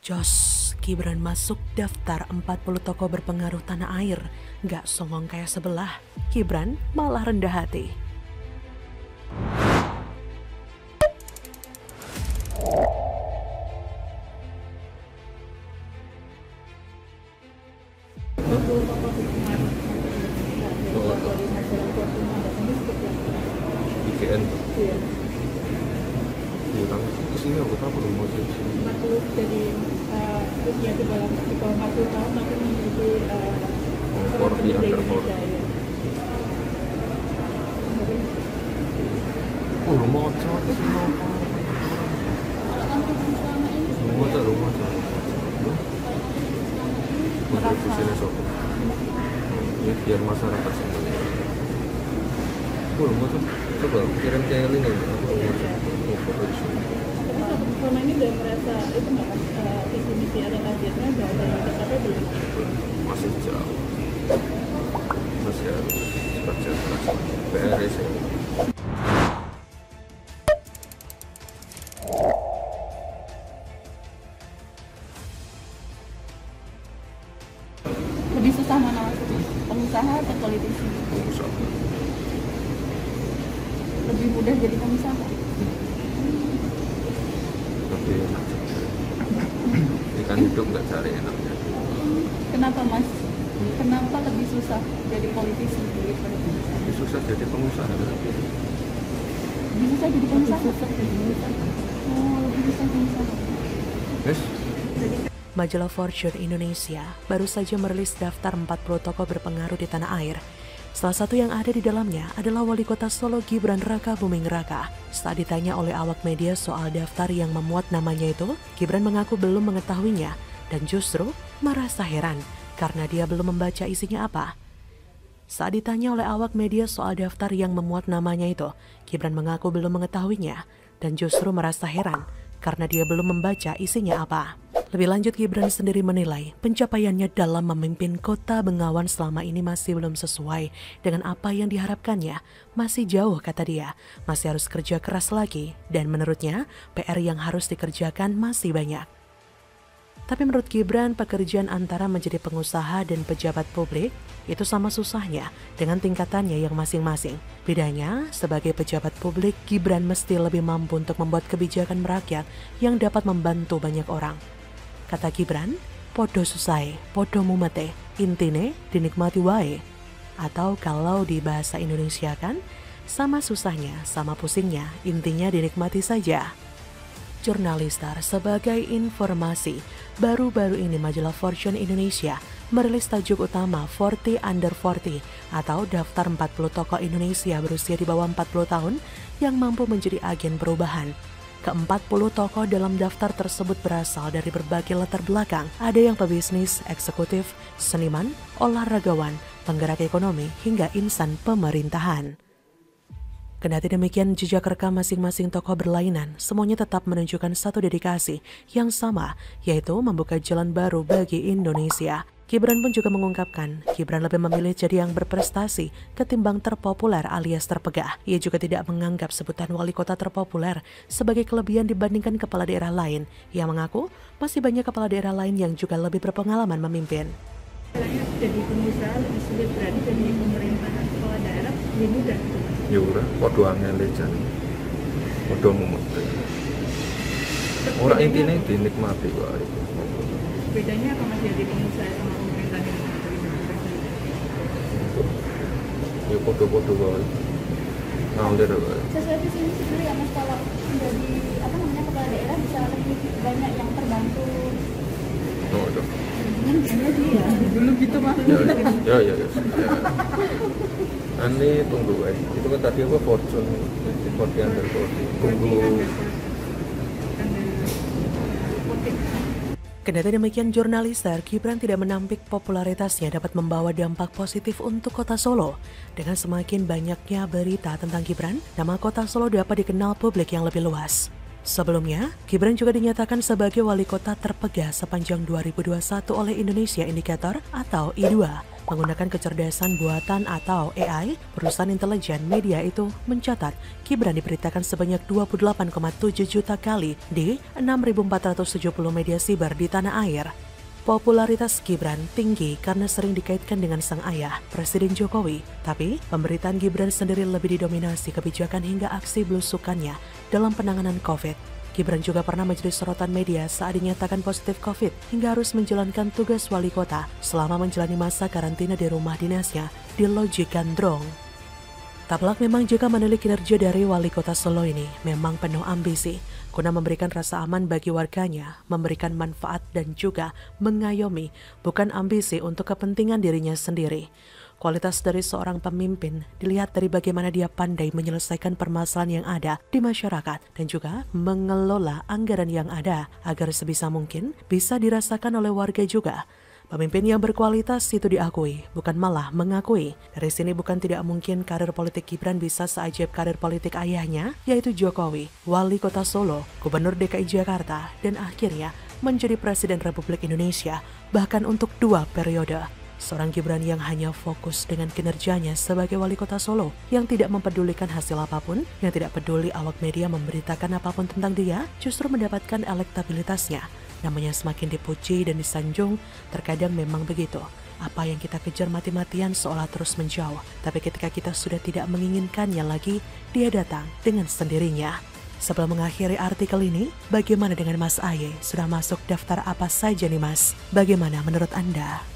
Jos, Gibran masuk daftar 40 tokoh berpengaruh tanah air. Gak songong kayak sebelah, Gibran malah rendah hati. IGN kurang kesini aku tahu belum mau jadi 40 jadi usia di bawah 40 tahun tapi menjadi Korpi undercore. Rumah cowok rumah sini sok ini biar masyarakat semua rumah tuh coba kirim ke link aja aku mau foto di sini. Selama ini udah merasa itu nggak visi misi atau targetnya udah ada tercapai belum? Masih jauh, masih harus kerja keras PR sih. Lebih susah mana mas? Pengusaha atau politisi? Pengusaha. Lebih mudah jadi pengusaha? Tapi ikan hidup nggak cari enaknya. Kenapa mas? Kenapa lebih susah jadi politisi daripada pengusaha? Lebih susah jadi pengusaha. Lebih susah jadi pengusaha? Oh, lebih susah pengusaha. Yes. Majalah Fortune Indonesia baru saja merilis daftar 40 tokoh berpengaruh di tanah air. Salah satu yang ada di dalamnya adalah Wali Kota Solo Gibran Raka Buming Raka. Saat ditanya oleh awak media soal daftar yang memuat namanya itu, Gibran mengaku belum mengetahuinya dan justru merasa heran karena dia belum membaca isinya apa. Saat ditanya oleh awak media soal daftar yang memuat namanya itu, Gibran mengaku belum mengetahuinya dan justru merasa heran karena dia belum membaca isinya apa. Lebih lanjut, Gibran sendiri menilai pencapaiannya dalam memimpin Kota Bengawan selama ini masih belum sesuai dengan apa yang diharapkannya. Masih jauh, kata dia, masih harus kerja keras lagi dan menurutnya PR yang harus dikerjakan masih banyak. Tapi menurut Gibran, pekerjaan antara menjadi pengusaha dan pejabat publik itu sama susahnya dengan tingkatannya yang masing-masing. Bedanya, sebagai pejabat publik, Gibran mesti lebih mampu untuk membuat kebijakan merakyat yang dapat membantu banyak orang. Kata Gibran, podo susai, podo mumete, intine dinikmati wae. Atau kalau di bahasa Indonesia kan, sama susahnya, sama pusingnya, intinya dinikmati saja. Jurnalistar, sebagai informasi, baru-baru ini majalah Fortune Indonesia merilis tajuk utama 40 Under 40 atau daftar 40 tokoh Indonesia berusia di bawah 40 tahun yang mampu menjadi agen perubahan. Ke-40 tokoh dalam daftar tersebut berasal dari berbagai latar belakang. Ada yang pebisnis, eksekutif, seniman, olahragawan, penggerak ekonomi, hingga insan pemerintahan. Kendati demikian, jejak rekam masing-masing tokoh berlainan, semuanya tetap menunjukkan satu dedikasi yang sama, yaitu membuka jalan baru bagi Indonesia. Gibran pun juga mengungkapkan, Gibran lebih memilih jadi yang berprestasi ketimbang terpopuler alias terpegah. Ia juga tidak menganggap sebutan wali kota terpopuler sebagai kelebihan dibandingkan kepala daerah lain. Ia mengaku masih banyak kepala daerah lain yang juga lebih berpengalaman memimpin. Jadi pengusaha lebih sulit, berarti jadi pemerintahan kepala daerah lebih mudah. Ya udah, podo angel jan. Podo mumet. Ora intine dinikmati wae. Bedanya apa mas jadi pengusaha sama pemerintahan yang Ya podo-podo wae. Ngalir wae. sesuai visi misi dulu ya mas, kalau menjadi kepala daerah bisa lebih banyak yang terbantu. Oh, udah. Iya, dulu gitu mas. Ya. Ani tunggu itu kan tadi apa Fortune under 40. Tunggu. Kendati demikian, jurnalistar, Gibran tidak menampik popularitasnya dapat membawa dampak positif untuk kota Solo. Dengan semakin banyaknya berita tentang Gibran, nama kota Solo dapat dikenal publik yang lebih luas. Sebelumnya, Gibran juga dinyatakan sebagai wali kota terpegah sepanjang 2021 oleh Indonesia Indicator atau I2. Menggunakan kecerdasan buatan atau AI, perusahaan intelijen media itu mencatat Gibran diberitakan sebanyak 28,7 juta kali di 6.470 media siber di tanah air. Popularitas Gibran tinggi karena sering dikaitkan dengan sang ayah, Presiden Jokowi. Tapi, pemberitaan Gibran sendiri lebih didominasi kebijakan hingga aksi belusukannya dalam penanganan COVID. Gibran juga pernah menjadi sorotan media saat dinyatakan positif COVID hingga harus menjalankan tugas wali kota selama menjalani masa karantina di rumah dinasnya di Loji Gandrong. Tak pelak memang jika menilai kinerja dari wali kota Solo ini memang penuh ambisi, guna memberikan rasa aman bagi warganya, memberikan manfaat dan juga mengayomi, bukan ambisi untuk kepentingan dirinya sendiri. Kualitas dari seorang pemimpin dilihat dari bagaimana dia pandai menyelesaikan permasalahan yang ada di masyarakat dan juga mengelola anggaran yang ada agar sebisa mungkin bisa dirasakan oleh warga juga. Pemimpin yang berkualitas itu diakui, bukan malah mengakui. Dari sini bukan tidak mungkin karir politik Gibran bisa seajaib karir politik ayahnya, yaitu Jokowi, wali kota Solo, gubernur DKI Jakarta, dan akhirnya menjadi Presiden Republik Indonesia, bahkan untuk 2 periode. Seorang Gibran yang hanya fokus dengan kinerjanya sebagai wali kota Solo, yang tidak mempedulikan hasil apapun, yang tidak peduli awak media memberitakan apapun tentang dia, justru mendapatkan elektabilitasnya. Namanya semakin dipuji dan disanjung, terkadang memang begitu. Apa yang kita kejar mati-matian seolah terus menjauh, tapi ketika kita sudah tidak menginginkannya lagi, dia datang dengan sendirinya. Sebelum mengakhiri artikel ini, bagaimana dengan Mas Aye? Sudah masuk daftar apa saja nih Mas? Bagaimana menurut Anda?